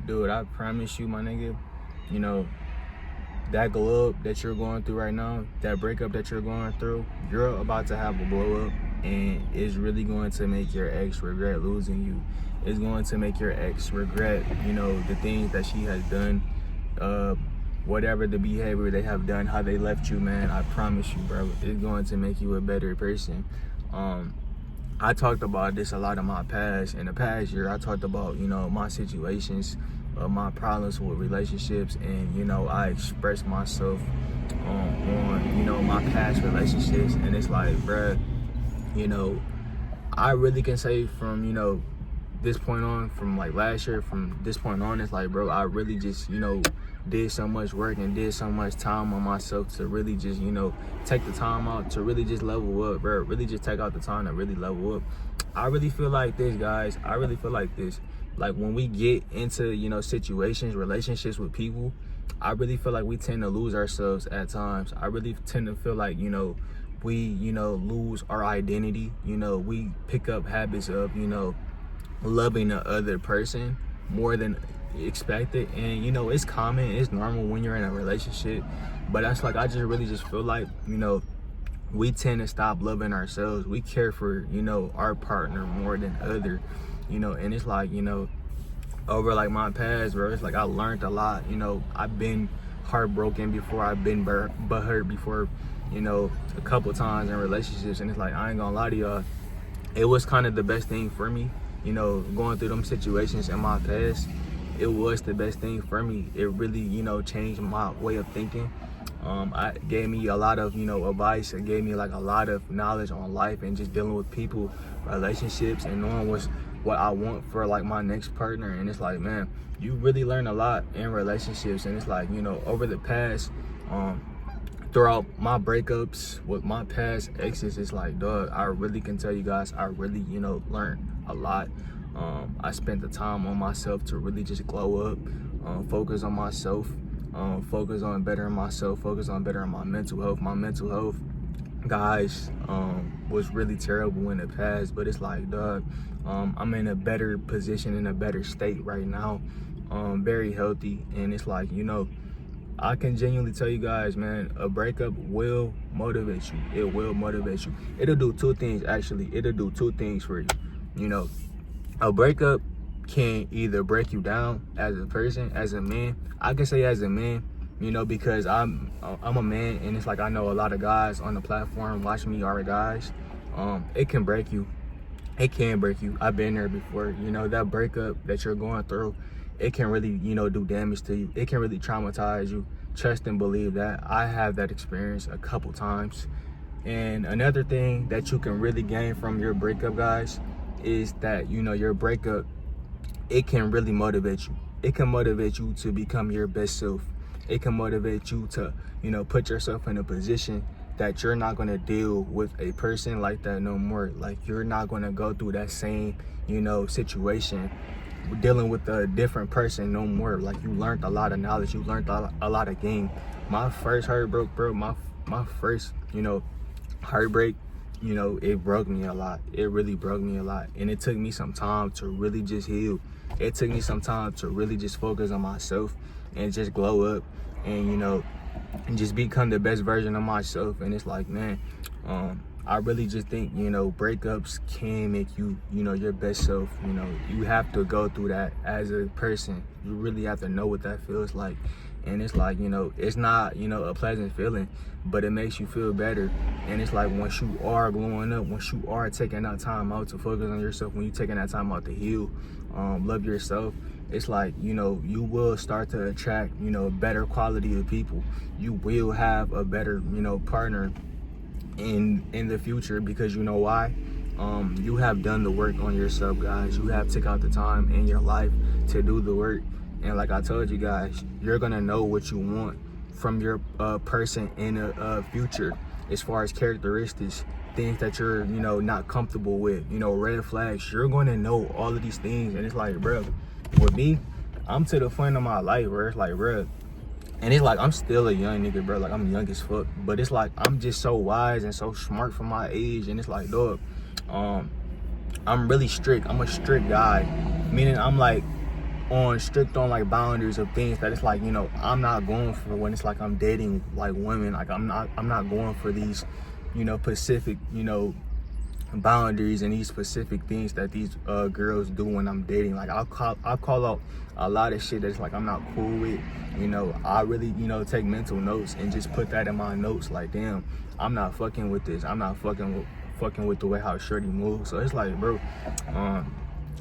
Dude, I promise you, my nigga, you know, that glow up that you're going through right now, that breakup that you're going through, you're about to have a blow up, and it's really going to make your ex regret losing you. It's going to make your ex regret, the things that she has done, uh, whatever the behavior they have done, how they left you, man. I promise you, bro, it's going to make you a better person. I talked about this a lot in my past. In the past year, I talked about, my situations, my problems with relationships, and, I expressed myself on, my past relationships. And it's like, bruh, I really can say from, this point on, from like last year, from this point on, it's like, bro, I really just, did so much work and did so much time on myself to really just, take the time out to really just level up, bro. Really just take out the time to really level up. I really feel like this, guys. I really feel like this. Like when we get into, situations, relationships with people, I really feel like we tend to lose ourselves at times. I really tend to feel like, we, lose our identity. We pick up habits of, loving the other person more than expected. And it's common, it's normal when you're in a relationship, but that's like, I just really just feel like, we tend to stop loving ourselves. We care for, our partner more than other, and it's like, over like my past, bro, it's like I learned a lot. I've been heartbroken before, I've been butthurt before, a couple times in relationships, and it's like, I ain't gonna lie to y'all, it was kind of the best thing for me, going through them situations in my past. It was the best thing for me. It really, changed my way of thinking. I gave me a lot of, advice. It gave me like a lot of knowledge on life and just dealing with people, relationships, and knowing what I want for like my next partner. And it's like, man, you really learn a lot in relationships. And it's like, over the past, throughout my breakups with my past exes, it's like, dog, I really can tell you guys, I really, learned a lot. I spent the time on myself to really just glow up, focus on myself, focus on bettering myself, focus on bettering my mental health. My mental health, guys, was really terrible in the past, but it's like, dog, I'm in a better position, in a better state right now, very healthy. And it's like, I can genuinely tell you guys, man, a breakup will motivate you. It will motivate you. It'll do two things, actually. It'll do two things for you. A breakup can either break you down as a person, as a man. I can say as a man, because I'm a man, and it's like, I know a lot of guys on the platform watching me are guys. It can break you. It can break you. I've been there before. That breakup that you're going through, it can really, do damage to you. It can really traumatize you. Trust and believe that. I have that experience a couple times. And another thing that you can really gain from your breakup, guys, is that, your breakup, it can really motivate you. It can motivate you to become your best self. It can motivate you to, put yourself in a position that you're not going to deal with a person like that no more. Like, you're not going to go through that same, situation dealing with a different person no more. Like, you learned a lot of knowledge, you learned a lot of game. My first heartbreak, bro, my first, heartbreak, it broke me a lot. It really broke me a lot. And it took me some time to really just heal. It took me some time to really just focus on myself and just glow up and, and just become the best version of myself. And it's like, man, I really just think, breakups can make you, your best self. You have to go through that as a person. You really have to know what that feels like. And it's like, it's not, a pleasant feeling, but it makes you feel better. And it's like, once you are glowing up, once you are taking that time out to focus on yourself, when you're taking that time out to heal, love yourself, it's like, you will start to attract, better quality of people. You will have a better, partner in the future, because you know why? You have done the work on yourself, guys. You have took out the time in your life to do the work. And like I told you guys, you're gonna know what you want from your person in the future, as far as characteristics, things that you're, not comfortable with, red flags. You're gonna know all of these things. And it's like, bro, with me, I'm to the point of my life where it's like, bro, and it's like, I'm still a young nigga, bro. Like, I'm young as fuck, but it's like, I'm just so wise and so smart for my age. And it's like, dog, I'm really strict. I'm a strict guy, meaning I'm like, strict on like boundaries of things that it's like, you know, I'm not going for when it's like I'm dating like women. Like I'm not going for these, you know, specific, you know, boundaries and these specific things that these girls do when I'm dating. Like I'll call out a lot of shit that's like I'm not cool with. You know, I really, you know, take mental notes and just put that in my notes. Like, damn, I'm not fucking with this. I'm not fucking with the way how shorty moves. So it's like, bro,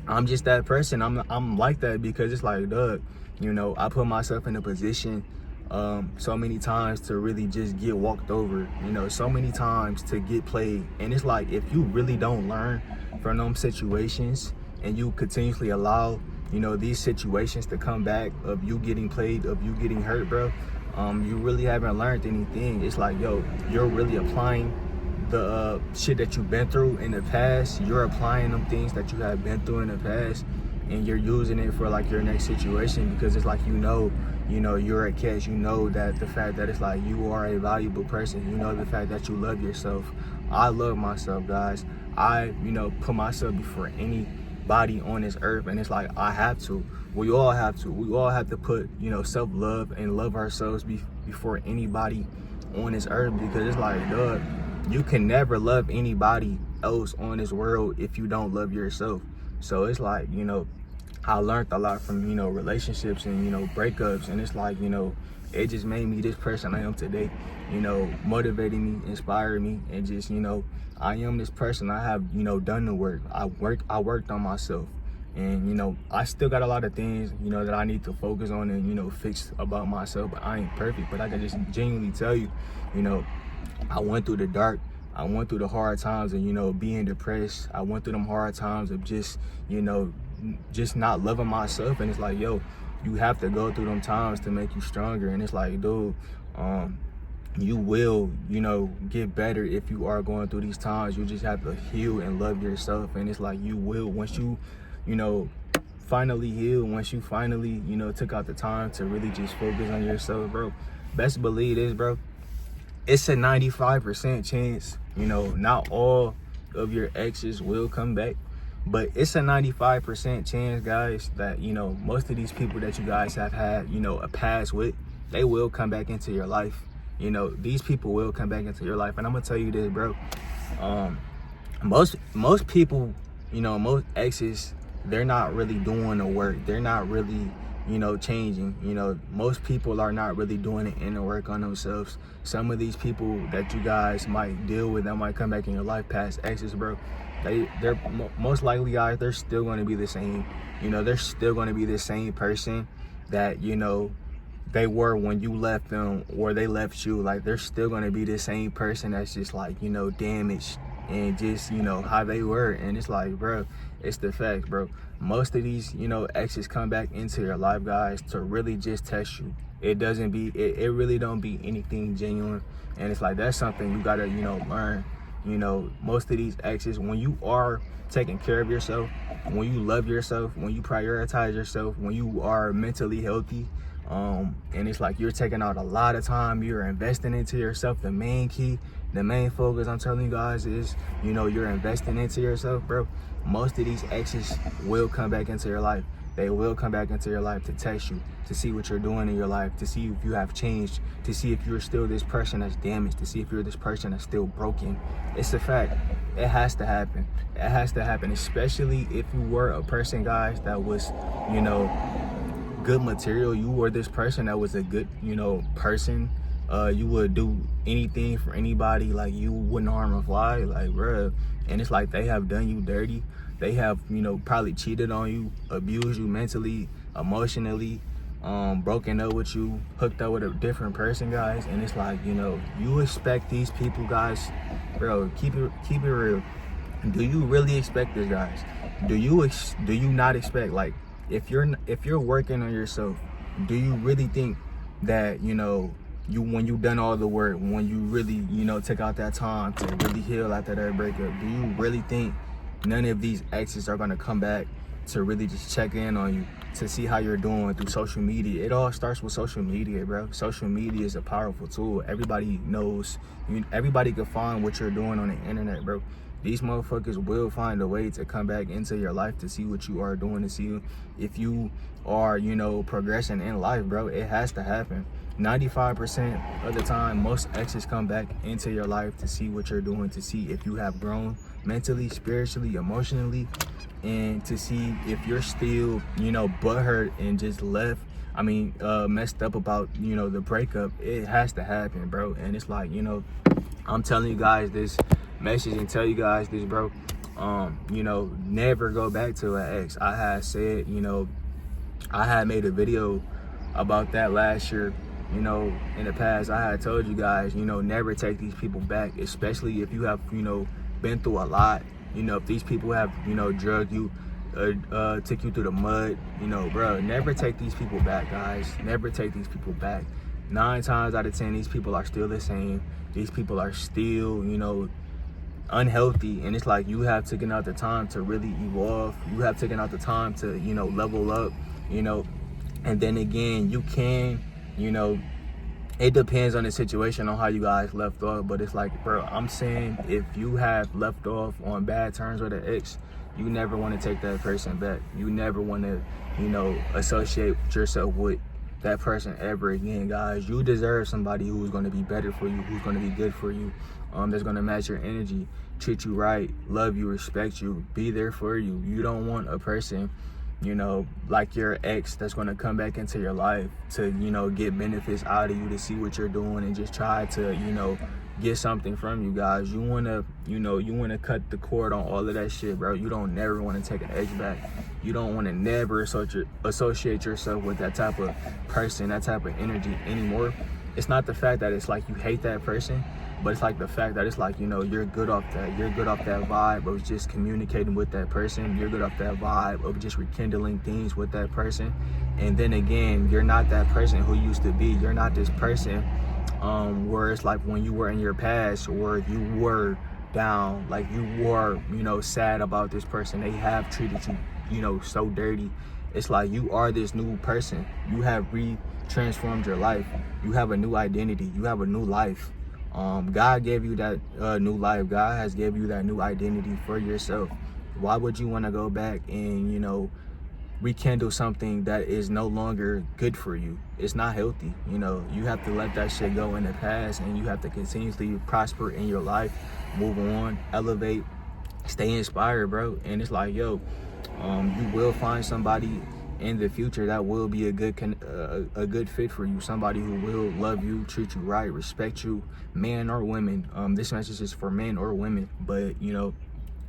I'm just that person. I'm like that because it's like, Doug, you know, I put myself in a position so many times to really just get walked over, you know, so many times to get played. And it's like, if you really don't learn from them situations and you continuously allow, you know, these situations to come back of you getting played, of you getting hurt, bro, you really haven't learned anything. It's like, yo, you're really applying the shit that you've been through in the past. You're applying them things that you have been through in the past, and you're using it for like your next situation, because it's like, you know, you're a catch. You know that the fact that it's like you are a valuable person. You know the fact that you love yourself. I love myself, guys. I, you know, put myself before anybody on this earth, and it's like I have to. We all have to. We all have to put, you know, self-love and love ourselves before anybody on this earth, because it's like, duh, you can never love anybody else on this world if you don't love yourself. So it's like, you know, I learned a lot from, you know, relationships and, you know, breakups, and it's like, you know, it just made me this person I am today, you know, motivating me, inspiring me, and just, you know, I am this person. I have, you know, done the work. I worked on myself, and, you know, I still got a lot of things, you know, that I need to focus on and, you know, fix about myself. But I ain't perfect, but I can just genuinely tell you, you know, I went through the dark. I went through the hard times of, you know, being depressed. I went through them hard times of just, you know, just not loving myself. And it's like, yo, you have to go through them times to make you stronger. And it's like, dude, you will, you know, get better if you are going through these times. You just have to heal and love yourself. And it's like, you will, once you, you know, finally heal, once you finally, you know, took out the time to really just focus on yourself, bro, best believe this, bro, it's a 95% chance, you know, not all of your exes will come back, but it's a 95% chance, guys, that, you know, most of these people that you guys have had, you know, a past with, they will come back into your life. You know, these people will come back into your life. And I'm gonna tell you this, bro, most people, you know, most exes, they're not really doing the work. They're not really, you know, changing. You know, most people are not really doing the inner work on themselves. Some of these people that you guys might deal with, that might come back in your life, past exes, bro, they're most likely, guys, they're still going to be the same. You know, they're still going to be the same person that, you know, they were when you left them or they left you. Like, they're still going to be the same person that's just like, you know, damaged and just, you know, how they were. And it's like, bro, it's the fact, bro. Most of these, you know, exes come back into your life, guys, to really just test you. It really don't be anything genuine. And it's like, that's something you gotta, you know, learn. You know, most of these exes, when you are taking care of yourself, when you love yourself, when you prioritize yourself, when you are mentally healthy, and it's like you're taking out a lot of time, you're investing into yourself. The main key, the main focus, I'm telling you guys, is, you know, you're investing into yourself, bro. Most of these exes will come back into your life. They will come back into your life to test you, to see what you're doing in your life, to see if you have changed, to see if you're still this person that's damaged, to see if you're this person that's still broken. It's a fact. It has to happen. It has to happen, especially if you were a person, guys, that was, you know, good material. You were this person that was a good, you know, person. You would do anything for anybody. Like, you wouldn't harm a fly, like, bruh. And it's like they have done you dirty. They have, you know, probably cheated on you, abused you mentally, emotionally, broken up with you, hooked up with a different person, guys. And it's like, you know, you expect these people, guys, bro, keep it real. Do you really expect this, guys? Do you not expect, like, if you're working on yourself, do you really think that, you know, when you done all the work, when you really, you know, take out that time to really heal after that breakup, do you really think none of these exes are gonna come back to really just check in on you, to see how you're doing through social media? It all starts with social media, bro. Social media is a powerful tool. Everybody knows, everybody can find what you're doing on the internet, bro. these motherfuckers will find a way to come back into your life to see what you are doing, to see if you are, you know, progressing in life, bro. It has to happen. 95% of the time, most exes come back into your life to see what you're doing, to see if you have grown mentally, spiritually, emotionally, and to see if you're still, you know, butthurt and just messed up about, you know, the breakup. It has to happen, bro. And it's like, you know, I'm telling you guys this message and tell you guys this, bro. You know, never go back to an ex. I had said, you know, I had made a video about that last year. You know, in the past, I had told you guys, you know, never take these people back, especially if you have, you know, been through a lot. You know, if these people have, you know, drugged you, took you through the mud, you know, bro, never take these people back, guys. Never take these people back. 9 times out of 10, these people are still the same. These people are still, you know, unhealthy. And it's like, you have taken out the time to really evolve. You have taken out the time to, you know, level up, you know. And then again, you can, you know, it depends on the situation on how you guys left off. But it's like, bro, I'm saying if you have left off on bad terms with an ex, you never want to take that person back. You never want to, you know, associate yourself with that person ever again, guys. You deserve somebody who's going to be better for you, who's going to be good for you, that's going to match your energy, treat you right, love you, respect you, be there for you. You don't want a person, you know, like your ex that's going to come back into your life to, you know, get benefits out of you, to see what you're doing and just try to, you know, get something from you, guys. You want to, you know, you want to cut the cord on all of that shit, bro. You don't never want to take an ex back. You don't want to never associate yourself with that type of person, that type of energy anymore. It's not the fact that it's like you hate that person, but it's like the fact that it's like, you know, you're good off that. You're good off that vibe of just communicating with that person. You're good off that vibe of just rekindling things with that person. And then again, you're not that person who used to be. You're not this person where it's like when you were in your past, or you were down, like you were, you know, sad about this person. They have treated you, you know, so dirty. It's like you are this new person. You have transformed your life. You have a new identity. You have a new life. God gave you that new life. God has gave you that new identity for yourself. Why would you want to go back and, you know, rekindle something that is no longer good for you? It's not healthy. You know, you have to let that shit go in the past, and you have to continuously prosper in your life, move on, elevate, stay inspired, bro. And it's like, yo, you will find somebody in the future that will be a good fit for you, somebody who will love you, treat you right, respect you, man or women. This message is for men or women, but, you know,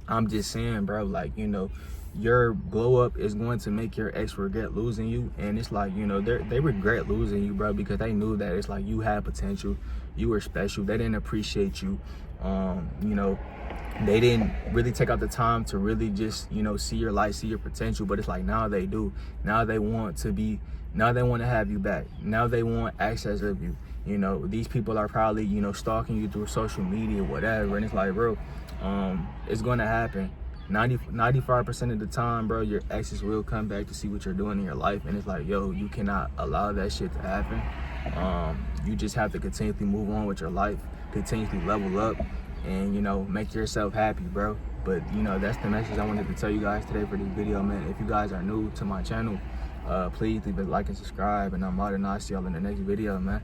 I'm just saying, bro, like, you know, your glow up is going to make your ex regret losing you. And it's like, you know, they regret losing you, bro, because they knew that it's like you had potential, you were special, they didn't appreciate you. You know, they didn't really take out the time to really just, you know, see your light, see your potential. But it's like now they do. Now they want to have you back. Now they want access of you. You know, these people are probably, you know, stalking you through social media, whatever. And it's like, bro, it's going to happen. 95% of the time, bro, your exes will come back to see what you're doing in your life. And it's like, yo, you cannot allow that shit to happen. You just have to continually move on with your life, continuously level up, and, you know, make yourself happy, bro. But, you know, that's the message I wanted to tell you guys today for this video, man. If you guys are new to my channel, please leave a like and subscribe, and I'm out, and I'll see y'all in the next video, man.